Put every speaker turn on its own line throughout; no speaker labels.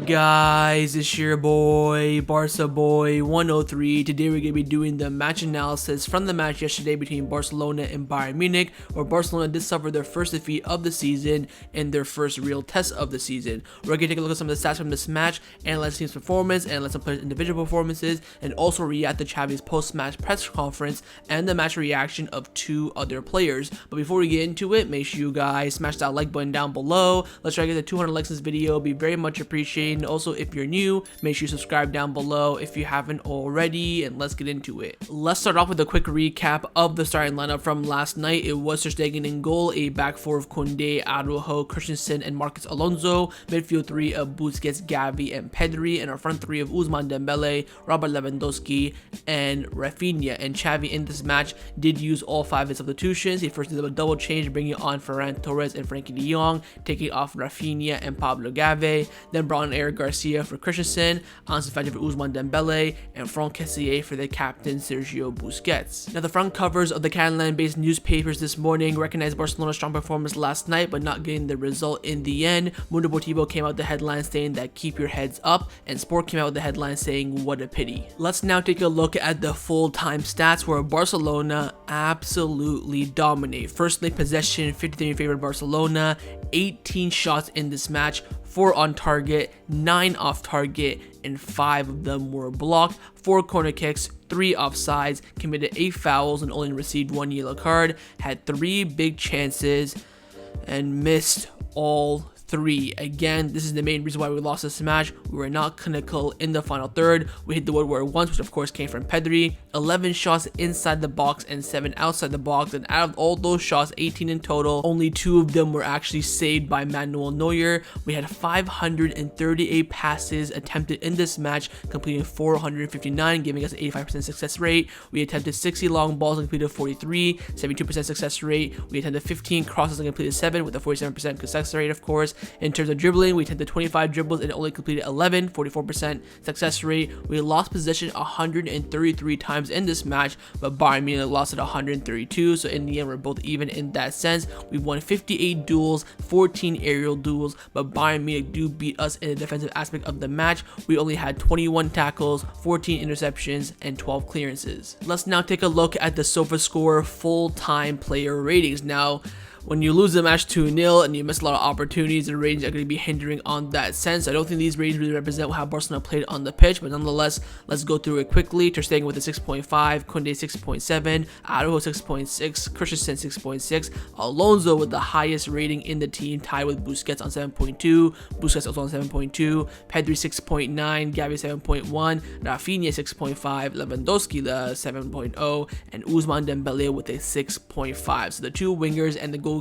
Guys, it's your boy, Barca Boy 103. Today we're going to be doing the match analysis from the match yesterday between Barcelona and Bayern Munich, where Barcelona did suffer their first defeat of the season and their first real test of the season. We're going to take a look at some of the stats from this match, analyze the team's performance, analyze some players' individual performances, and also react to Xavi's post-match press conference and the match reaction of two other players. But before we get into it, make sure you guys smash that like button down below. Let's try to get to 200 likes in this video. It'll be very much appreciated. And also, if you're new, make sure you subscribe down below if you haven't already, and let's get into it. Let's start off with a quick recap of the starting lineup from last night. It was Ter Stegen in goal, a back four of Kounde, Araujo, Christensen, and Marcos Alonso, midfield three of Busquets, Gavi, and Pedri, and our front three of Ousmane Dembele, Robert Lewandowski, and Raphinha. And Xavi in this match did use all 5 of his substitutions. He first did a double change, bringing on Ferran Torres and Frenkie de Jong, taking off Raphinha and Pablo Gavi, then brought on Eric Garcia for Christensen, Ansu Fati for Ousmane Dembele, and Kessie for the captain Sergio Busquets. Now, the front covers of the Catalan-based newspapers this morning recognized Barcelona's strong performance last night, but not getting the result in the end. Mundo Deportivo came out with the headline saying that keep your heads up, and Sport came out with the headline saying what a pity. Let's now take a look at the full-time stats, where Barcelona absolutely dominate. Firstly, possession, 53 in favor of Barcelona, 18 shots in this match, 4 on target, 9 off target, and 5 of them were blocked, 4 corner kicks, 3 offsides, committed 8 fouls and only received 1 yellow card, had 3 big chances, and missed all 3. Again, this is the main reason why we lost this match. We were not clinical in the final third. We hit the woodwork once, which of course came from Pedri. 11 shots inside the box and 7 outside the box, and out of all those shots, 18 in total, only 2 of them were actually saved by Manuel Neuer. We had 538 passes attempted in this match, completing 459, giving us an 85% success rate. We attempted 60 long balls and completed 43, 72% success rate. We attempted 15 crosses and completed 7 with a 47% success rate, of course. In terms of dribbling, we attempted 25 dribbles and only completed 11, 44% success rate. We lost possession 133 times in this match, but Bayern Munich lost it 132, so in the end we're both even in that sense. We won 58 duels, 14 aerial duels, but Bayern Munich do beat us in the defensive aspect of the match. We only had 21 tackles, 14 interceptions, and 12 clearances. Let's now take a look at the SofaScore full-time player ratings. Now, when you lose the match 2-0 and you miss a lot of opportunities, the ratings are going to be hindering on that sense. I don't think these ratings really represent how Barcelona played on the pitch, but nonetheless, let's go through it quickly. Ter Stegen with a 6.5, Kounde 6.7, Araujo 6.6, Christensen 6.6, Alonso with the highest rating in the team, tied with Busquets on 7.2, Busquets also on 7.2, Pedri 6.9, Gavi 7.1, Raphinha 6.5, Lewandowski 7.0, and Ousmane Dembele with a 6.5. So the two wingers and the goalkeeper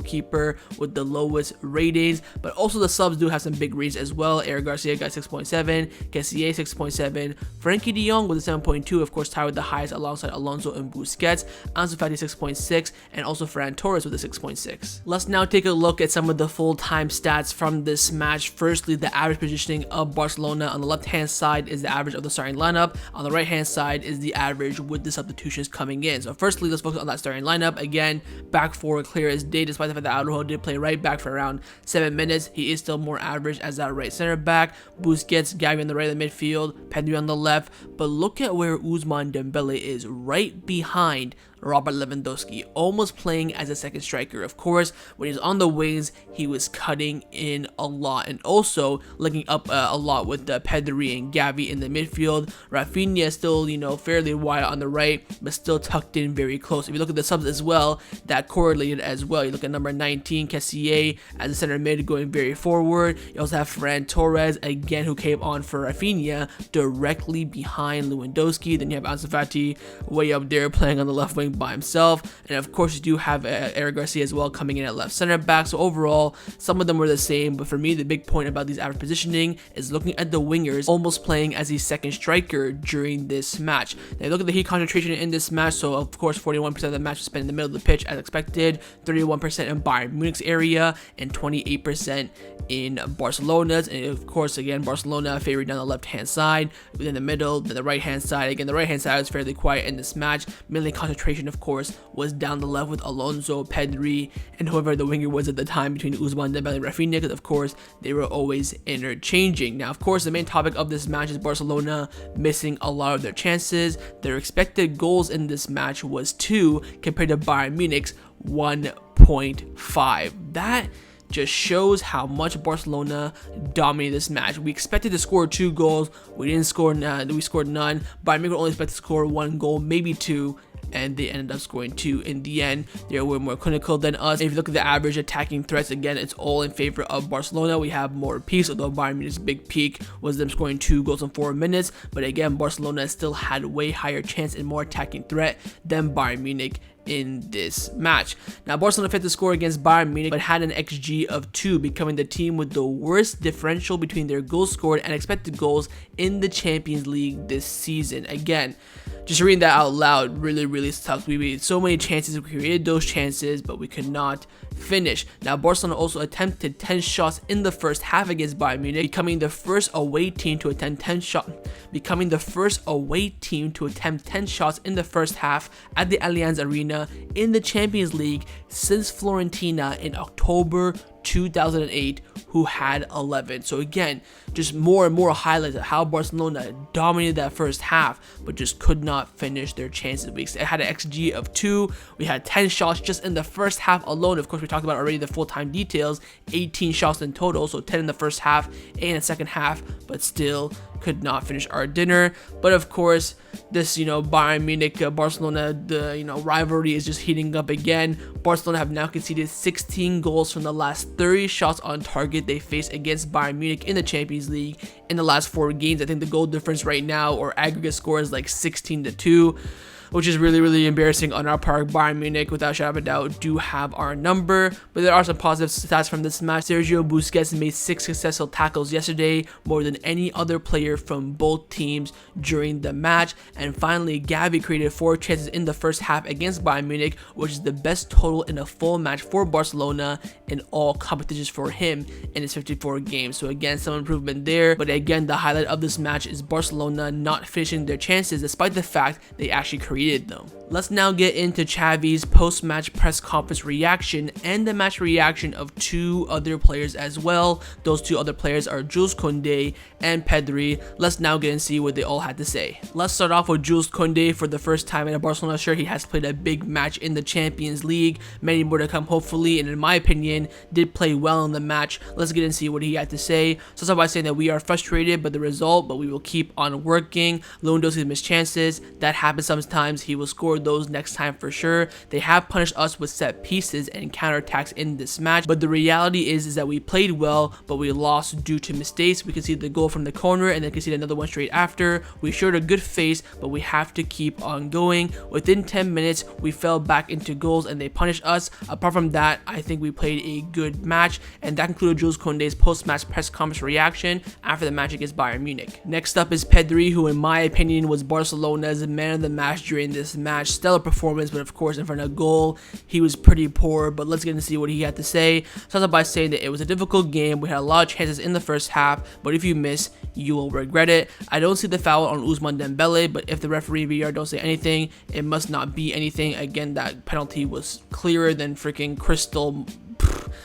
with the lowest ratings, but also the subs do have some big ratings as well. Eric Garcia got 6.7, Kessie 6.7, Frenkie de Jong with a 7.2, of course tied with the highest alongside Alonso and Busquets, Ansu Fati 6.6, and also Ferran Torres with a 6.6. Let's now take a look at some of the full-time stats from this match. Firstly, the average positioning of Barcelona. On the left-hand side is the average of the starting lineup. On the right-hand side is the average with the substitutions coming in. So firstly, let's focus on that starting lineup. Again, back four clear as day, despite the fact that Araujo did play right back for around 7 minutes. He is still more average as that right center back. Busquets, Gavi on the right of the midfield, Pedri on the left. But look at where Ousmane Dembele is, right behind Robert Lewandowski, almost playing as a second striker. Of course, when he's on the wings, he was cutting in a lot, and also linking up a lot with Pedri and Gavi in the midfield. Raphinha still, fairly wide on the right, but still tucked in very close. If you look at the subs as well, that correlated as well. You look at number 19, Kessie as a center mid, going very forward. You also have Ferran Torres, again, who came on for Raphinha, directly behind Lewandowski. Then you have Ansu Fati way up there, playing on the left wing by himself, and of course you do have Eric Garcia as well coming in at left center back. So overall, some of them were the same, but for me the big point about these average positioning is looking at the wingers almost playing as a second striker during this match. Now look at the heat concentration in this match. So of course 41% of the match was spent in the middle of the pitch as expected, 31% in Bayern Munich's area, and 28% in Barcelona's. And of course, again, Barcelona favored down the left hand side, within the middle, then the right hand side. Again, the right hand side was fairly quiet in this match, mainly concentration formation, of course, was down the left with Alonso, Pedri, and whoever the winger was at the time between Ousmane Dembele and Raphinha, because of course they were always interchanging. Now, of course, the main topic of this match is Barcelona missing a lot of their chances. Their expected goals in this match was 2 compared to Bayern Munich's 1.5. That just shows how much Barcelona dominated this match. We expected to score 2 goals. We didn't score none. We scored none. Bayern Munich only expected to score 1 goal, maybe 2. And they ended up scoring 2 in the end. They were more clinical than us. If you look at the average attacking threats, again, it's all in favor of Barcelona. We have more Pique, although Bayern Munich's big peak was them scoring 2 goals in 4 minutes. But again, Barcelona still had way higher chance and more attacking threat than Bayern Munich in this match. Now, Barcelona failed to score against Bayern Munich, but had an XG of 2, becoming the team with the worst differential between their goals scored and expected goals in the Champions League this season. Again, just reading that out loud really sucks. We made so many chances, we created those chances, but we could not finish. Now, Barcelona also attempted 10 shots in the first half against Bayern Munich, becoming the first away team to attempt 10 shots in the first half at the Allianz Arena in the Champions League since Fiorentina in October 2008, who had 11. So again, just more and more highlights of how Barcelona dominated that first half, but just could not finish their chances. We had an XG of 2. We had 10 shots just in the first half alone. Of course, we talked about already the full-time details, 18 shots in total, so 10 in the first half, 8 in the second half, but still could not finish our dinner. But of course, this, Bayern Munich, Barcelona, the, rivalry is just heating up again. Barcelona have now conceded 16 goals from the last 30 shots on target they faced against Bayern Munich in the Champions League in the last 4 games. I think the goal difference right now, or aggregate score, is like 16-2. Which is really embarrassing on our part. Bayern Munich, without a shadow of a doubt, do have our number. But there are some positive stats from this match. Sergio Busquets made 6 successful tackles yesterday, more than any other player from both teams during the match. And finally, Gavi created 4 chances in the first half against Bayern Munich, which is the best total in a full match for Barcelona in all competitions for him in his 54 games. So again, some improvement there. But again, the highlight of this match is Barcelona not finishing their chances despite the fact they actually created them. Let's now get into Xavi's post-match press conference reaction and the match reaction of 2 other players as well. Those 2 other players are Jules Kounde and Pedri. Let's now get and see what they all had to say. Let's start off with Jules Kounde. For the first time in a Barcelona shirt, he has played a big match in the Champions League. Many more to come, hopefully, and in my opinion, did play well in the match. Let's get and see what he had to say. So start by saying that we are frustrated by the result, but we will keep on working. Lewandowski missed chances. That happens sometimes. He will score those next time for sure. They have punished us with set pieces and counterattacks in this match, but the reality is that we played well, but we lost due to mistakes. We conceded the goal from the corner and then conceded another one straight after. We showed a good face, but we have to keep on going. Within 10 minutes, we fell back into goals and they punished us. Apart from that, I think we played a good match, and that concluded Jules Kounde's post-match press conference reaction after the match against Bayern Munich. Next up is Pedri, who in my opinion was Barcelona's man of the match during this match. Stellar performance, but of course in front of goal he was pretty poor. But let's get to see what he had to say. Started by saying that it was a difficult game. We had a lot of chances in the first half, but if you miss, you will regret it. I don't see the foul on Ousmane Dembele, but if the referee VR don't say anything, it must not be anything. Again, that penalty was clearer than freaking crystal.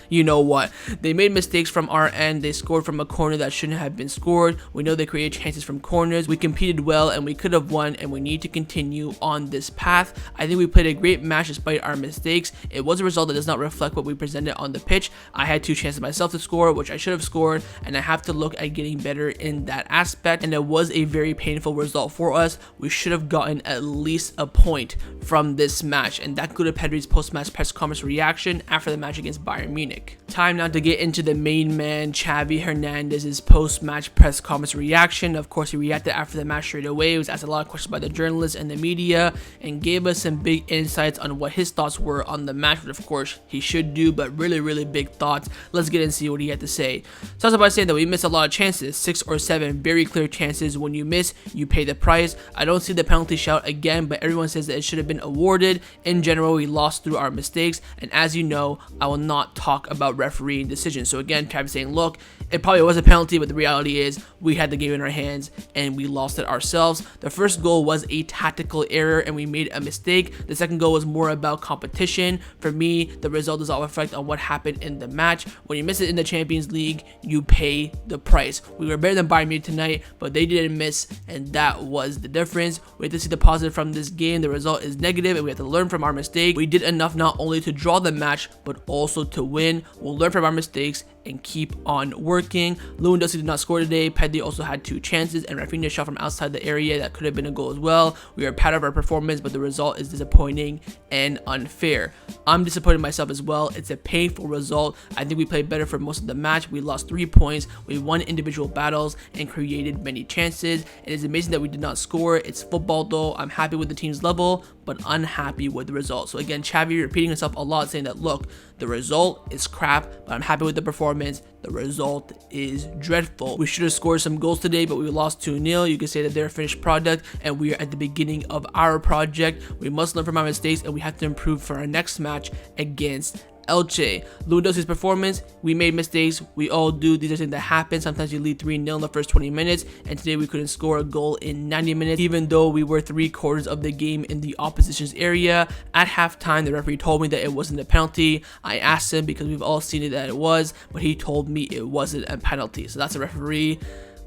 You know what? They made mistakes from our end. They scored from a corner that shouldn't have been scored. We know they created chances from corners. We competed well and we could have won, and we need to continue on this path. I think we played a great match despite our mistakes. It was a result that does not reflect what we presented on the pitch. I had 2 chances myself to score, which I should have scored, and I have to look at getting better in that aspect, and it was a very painful result for us. We should have gotten at least a point from this match, and that concluded Pedri's post-match press conference reaction after the match against Bayern Munich. Time now to get into the main man, Xavi Hernandez's post-match press conference reaction. Of course, he reacted after the match straight away. He was asked a lot of questions by the journalists and the media and gave us some big insights on what his thoughts were on the match, which of course he should do, but really big thoughts. Let's get and see what he had to say. Starts by saying that we missed a lot of chances, 6 or 7 very clear chances. When you miss, you pay the price. I don't see the penalty shout again, but everyone says that it should have been awarded. In general, we lost through our mistakes, and as you know, I will not talk about refereeing decisions. So again, Xavi saying, look, It probably was a penalty, but the reality is we had the game in our hands and we lost it ourselves. The first goal was a tactical error and we made a mistake. The second goal was more about competition. For me, the result does all reflect on what happened in the match. When you miss it in the Champions League, you pay the price. We were better than Bayern Munich tonight, but they didn't miss, and that was the difference. We have to see the positive from this game. The result is negative and we have to learn from our mistake. We did enough not only to draw the match, but also to win. We'll learn from our mistakes and keep on working. Lewandowski did not score today. Pedri also had 2 chances, and Raphinha shot from outside the area that could have been a goal as well. We are proud of our performance, but the result is disappointing and unfair. I'm disappointed in myself as well. It's a painful result. I think we played better for most of the match. We lost 3 points. We won individual battles and created many chances. It is amazing that we did not score. It's football though. I'm happy with the team's level, but unhappy with the result. So again, Xavi repeating himself a lot, saying that, look, the result is crap, but I'm happy with the performance. The result is dreadful. We should have scored some goals today, but we lost 2-0. You can say that they're a finished product, and we are at the beginning of our project. We must learn from our mistakes, and we have to improve for our next match against Elche. Lewandowski's performance, we made mistakes. We all do. These are things that happen. Sometimes you lead 3-0 in the first 20 minutes, and today we couldn't score a goal in 90 minutes, even though we were 3/4 of the game in the opposition's area. At halftime, the referee told me that it wasn't a penalty. I asked him because we've all seen it that it was, but he told me it wasn't a penalty. So that's a referee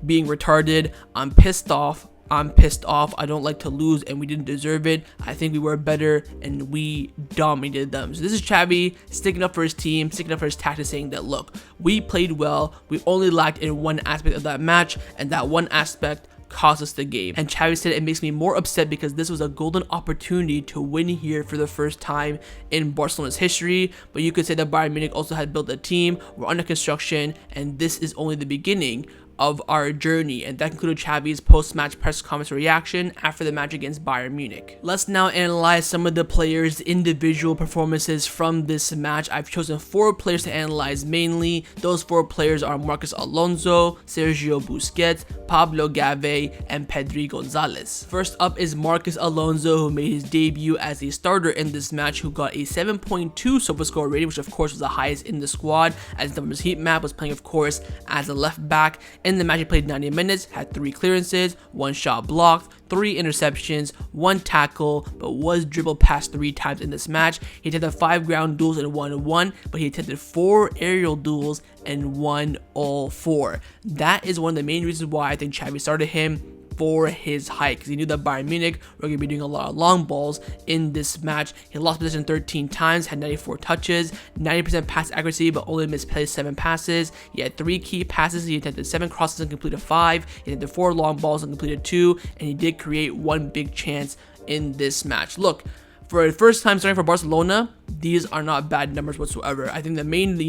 being retarded. I'm pissed off. I don't like to lose, and we didn't deserve it. I think we were better and we dominated them. So this is Xavi sticking up for his team, sticking up for his tactics, saying that, look, we played well. We only lacked in one aspect of that match, and that one aspect cost us the game. And Xavi said it makes me more upset because this was a golden opportunity to win here for the first time in Barcelona's history. But you could say that Bayern Munich also had built a team. We're under construction, and this is only the beginning of our journey. And that concluded Xavi's post-match press conference reaction after the match against Bayern Munich. Let's now analyze some of the players' individual performances from this match. I've chosen 4 players to analyze mainly. Those 4 players are Marcos Alonso, Sergio Busquets, Pablo Gavi, and Pedri Gonzalez. First up is Marcos Alonso, who made his debut as a starter in this match, who got a 7.2 SofaScore rating, which of course was the highest in the squad, as the numbers heat map was playing of course as a left back. In the match, he played 90 minutes, had 3 clearances, 1 shot blocked, 3 interceptions, 1 tackle, but was dribbled past 3 times in this match. He attempted 5 ground duels and won 1, but he attempted 4 aerial duels and won all 4. That is one of the main reasons why I think Xavi started him for his height, because he knew that Bayern Munich were going to be doing a lot of long balls in this match. He lost possession 13 times, had 94 touches, 90% pass accuracy, but only misplaced 7 passes. He had 3 key passes. He attempted 7 crosses and completed 5. He attempted 4 long balls and completed 2, and he did create 1 big chance in this match. Look, for the first time starting for Barcelona, these are not bad numbers whatsoever. I think the main,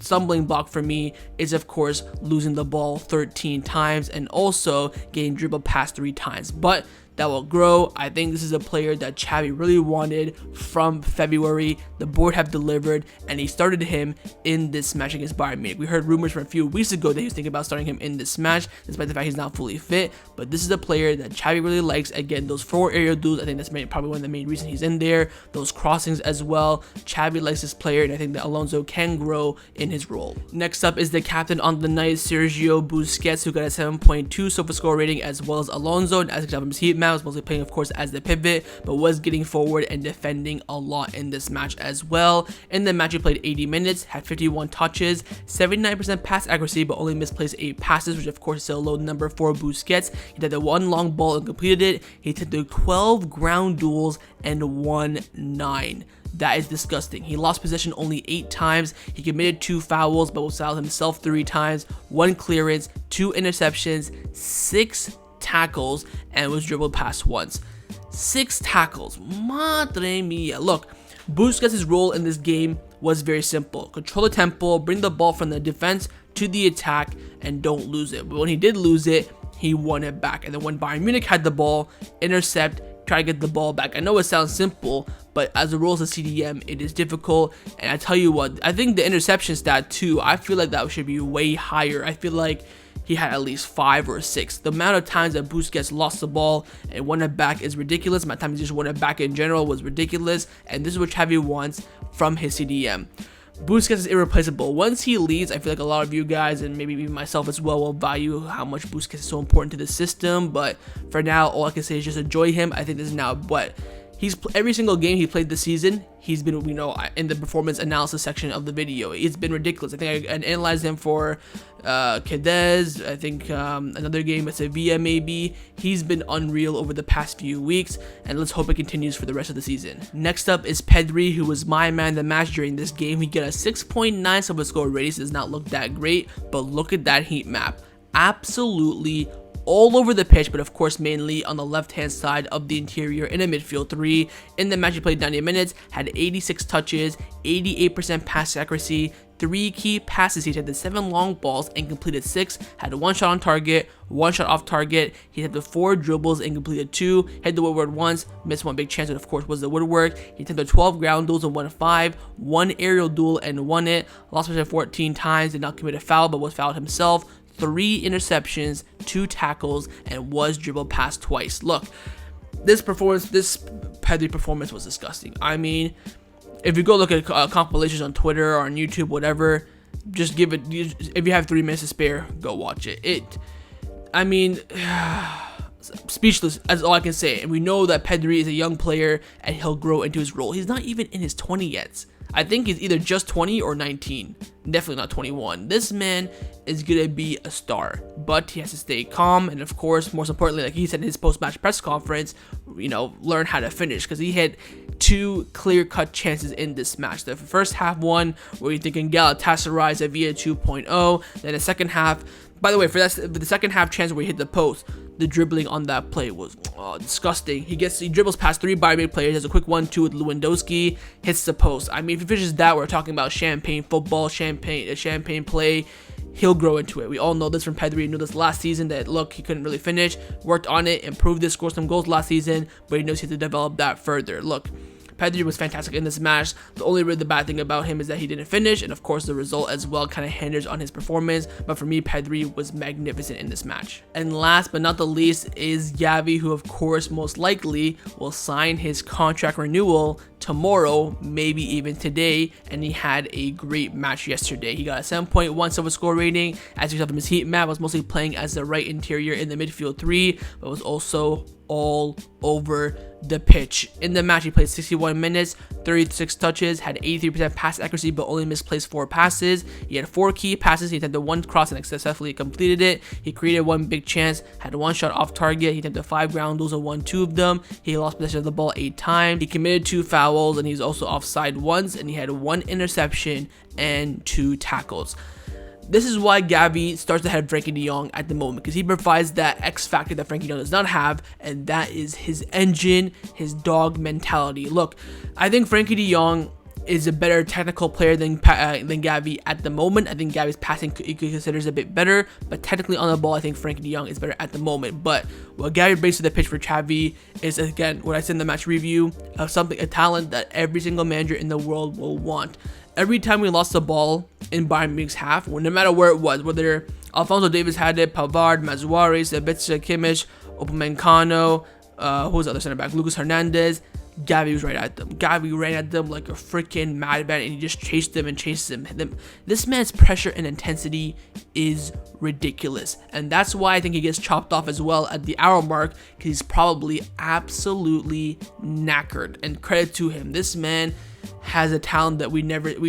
stumbling block for me is, of course, losing the ball 13 times and also getting dribbled past 3 times. But that will grow. I think this is a player that Xavi really wanted from February. The board have delivered, and he started him in this match against Bayern Munich. We heard rumors from a few weeks ago that he was thinking about starting him in this match, despite the fact he's not fully fit. But this is a player that Xavi really likes. Again, those 4 aerial duels, I think that's probably one of the main reasons he's in there. Those crossings as well. Xavi likes this player, and I think that Alonso can grow in his role. Next up is the captain on the night, Sergio Busquets, who got a 7.2 SofaScore rating, as well as Alonso. And as Xavi's heat map was mostly playing, of course, as the pivot, but was getting forward and defending a lot in this match as well. In the match, he played 80 minutes, had 51 touches, 79% pass accuracy, but only misplaced 8 passes, which of course is still a low number for Busquets. He did the 1 long ball and completed it. He took the 12 ground duels and won 9. That is disgusting. He lost possession only 8 times. He committed 2 fouls, but was fouled himself 3 times, 1 clearance, 2 interceptions, 6 tackles, and was dribbled past once. 6 tackles. Madre mia. Look, Busquets' role in this game was very simple. Control the tempo, bring the ball from the defense to the attack, and don't lose it. But when he did lose it, he won it back. And then when Bayern Munich had the ball, intercept, try to get the ball back. I know it sounds simple, but as a role as a CDM, it is difficult. And I tell you what, I think the interception stat too, I feel like that should be way higher. I feel like he had at least 5 or 6. The amount of times that Busquets lost the ball and won it back is ridiculous. The amount of times he just won it back in general was ridiculous. And this is what Xavi wants from his CDM. Busquets is irreplaceable. Once he leaves, I feel like a lot of you guys, and maybe even myself as well, will value how much Busquets is so important to the system. But for now, all I can say is just enjoy him. I think this is now what every single game he played this season, he's been, in the performance analysis section of the video. It's been ridiculous. I think I analyzed him for Cadiz. I think another game at Sevilla maybe. He's been unreal over the past few weeks, and let's hope it continues for the rest of the season. Next up is Pedri, who was my man of the match during this game. He got a 6.9 SofaScore rating, so does not look that great, but look at that heat map. Absolutely all over the pitch, but of course mainly on the left hand side of the interior in a midfield three. In the match he played 90 minutes, had 86 touches, 88% pass accuracy, 3 key passes. He attempted 7 long balls and completed 6, had 1 shot on target, 1 shot off target. He attempted 4 dribbles and completed 2, hit the woodwork once, missed 1 big chance, and of course was the woodwork. He attempted 12 ground duels and won 5, 1 aerial duel and won it, lost possession 14 times, did not commit a foul but was fouled himself, 3 interceptions, 2 tackles, and was dribbled past twice. Look, this Pedri performance was disgusting. I mean, if you go look at compilations on Twitter or on YouTube, whatever, just give it, if you have 3 minutes to spare, go watch it. I mean, speechless, that's all I can say. And we know that Pedri is a young player and he'll grow into his role. He's not even in his 20 yet. I think he's either just 20 or 19. Definitely not 21. This man is going to be a star, but he has to stay calm. And of course, most importantly, like he said in his post-match press conference, learn how to finish, because he had 2 clear-cut chances in this match. The first half one, where you're thinking Galatasaray Sevilla 2.0. Then the second half, by the way, for the second half chance where he hit the post, the dribbling on that play was disgusting. He dribbles past 3 Bayern Munich players, has a quick 1-2 with Lewandowski, hits the post. I mean, if he finishes that, we're talking about champagne football, champagne play. He'll grow into it. We all know this from Pedri. We knew this last season that, look, he couldn't really finish, worked on it, improved this, scored some goals last season, but he knows he has to develop that further. Look, Pedri was fantastic in this match. The only really bad thing about him is that he didn't finish, and of course the result as well kind of hinders on his performance. But for me, Pedri was magnificent in this match. And last but not the least is Gavi, who of course most likely will sign his contract renewal tomorrow, maybe even today, and he had a great match yesterday. He got a 7.1 SofaScore rating. As you saw from his heat map, was mostly playing as the right interior in the midfield 3, but was also all over the pitch. In the match, he played 61 minutes, 36 touches, had 83% pass accuracy, but only misplaced 4 passes. He had 4 key passes. He attempted 1 cross and successfully completed it. He created 1 big chance, had 1 shot off target. He attempted 5 ground duels and won 2 of them. He lost possession of the ball 8 times. He committed 2 fouls, and he's also offside once, and he had 1 interception and 2 tackles. This is why Gavi starts ahead of Frenkie de Jong at the moment, because he provides that X factor that Frenkie de Jong does not have, and that is his engine, his dog mentality. Look, I think Frenkie de Jong is a better technical player than Gavi at the moment. I think Gavi's passing he considers a bit better, but technically on the ball, I think Frenkie de Jong is better at the moment. But what Gavi brings to the pitch for Xavi is, again, what I said in the match review, a talent that every single manager in the world will want. Every time we lost the ball in Bayern Munich's half, no matter where it was, whether Alphonso Davies had it, Pavard, Mazuari, Sabitzer, Kimmich, Upamecano, who was the other center back, Lucas Hernandez, Gavi was right at them. Gavi ran at them like a freaking madman, and he just chased them and chased them. This man's pressure and intensity is ridiculous, and that's why I think he gets chopped off as well at the hour mark, because he's probably absolutely knackered. And credit to him, this man has a talent that we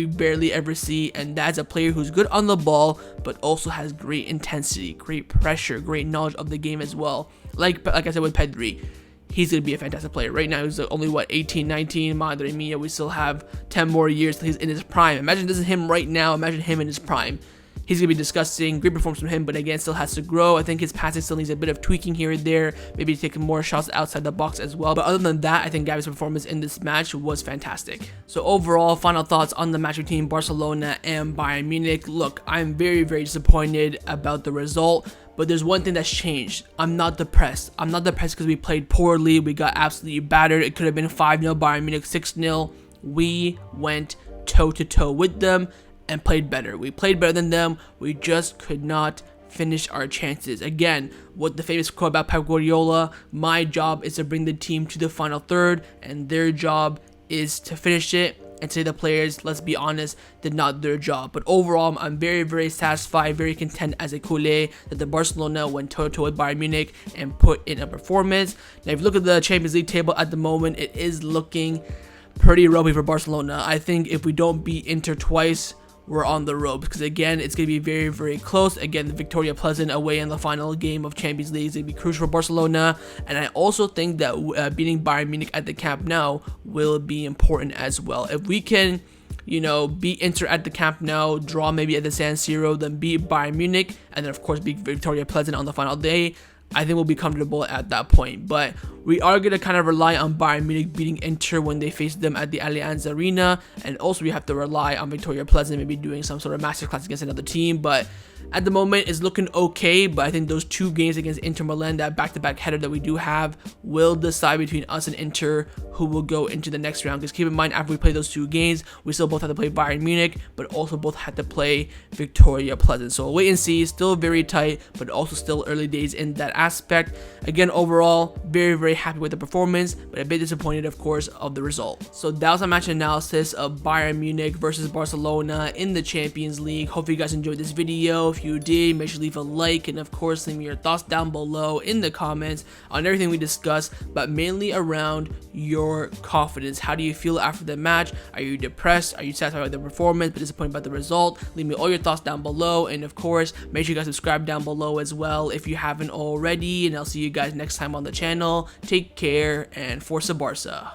barely ever see, and that's a player who's good on the ball, but also has great intensity, great pressure, great knowledge of the game as well. Like I said with Pedri, he's going to be a fantastic player. Right now, he's only, 18, 19? Madre mia, we still have 10 more years till he's in his prime. Imagine this is him right now. Imagine him in his prime. He's going to be disgusting. Great performance from him, but again, still has to grow. I think his passing still needs a bit of tweaking here and there. Maybe taking more shots outside the box as well. But other than that, I think Gavi's performance in this match was fantastic. So overall, final thoughts on the match between Barcelona and Bayern Munich. Look, I'm very, very disappointed about the result. But there's one thing that's changed. I'm not depressed. I'm not depressed because we played poorly. We got absolutely battered. It could have been 5-0 Bayern Munich, 6-0. We went toe-to-toe with them and played better. We played better than them. We just could not finish our chances. Again, what the famous quote about Pep Guardiola, my job is to bring the team to the final third, and their job is to finish it. And today the players, let's be honest, did not do their job. But overall, I'm very satisfied, very content as a culé that the Barcelona went toe-to-toe with Bayern Munich and put in a performance. Now, if you look at the Champions League table at the moment, it is looking pretty ropey for Barcelona. I think if we don't beat Inter twice, we're on the ropes, because again, it's going to be very close. Again, the Victoria Pleasant away in the final game of Champions League is going to be crucial for Barcelona, and I also think that beating Bayern Munich at the Camp Nou will be important as well. If we can, you know, beat Inter at the Camp Nou, draw maybe at the San Siro, then beat Bayern Munich, and then of course beat Victoria Pleasant on the final day, I think we'll be comfortable at that point. But we are going to kind of rely on Bayern Munich beating Inter when they face them at the Allianz Arena. And also we have to rely on Victoria Pleasant maybe doing some sort of masterclass against another team. But at the moment, it's looking okay. But I think those two games against Inter Milan, that back-to-back header that we do have, will decide between us and Inter who will go into the next round. Because keep in mind, after we play those two games, we still both have to play Bayern Munich, but also both had to play Victoria Pleasant. So we'll wait and see. Still very tight, but also still early days in that aspect. Again, overall, very happy with the performance, but a bit disappointed, of course, of the result. So that was a match analysis of Bayern Munich versus Barcelona in the Champions League. Hope you guys enjoyed this video. If you did, make sure to leave a like, and of course, leave me your thoughts down below in the comments on everything we discussed, but mainly around your confidence. How do you feel after the match? Are you depressed? Are you satisfied with the performance but disappointed by the result? Leave me all your thoughts down below, and of course, make sure you guys subscribe down below as well if you haven't already, and I'll see you guys next time on the channel. Take care, and Forza Barca.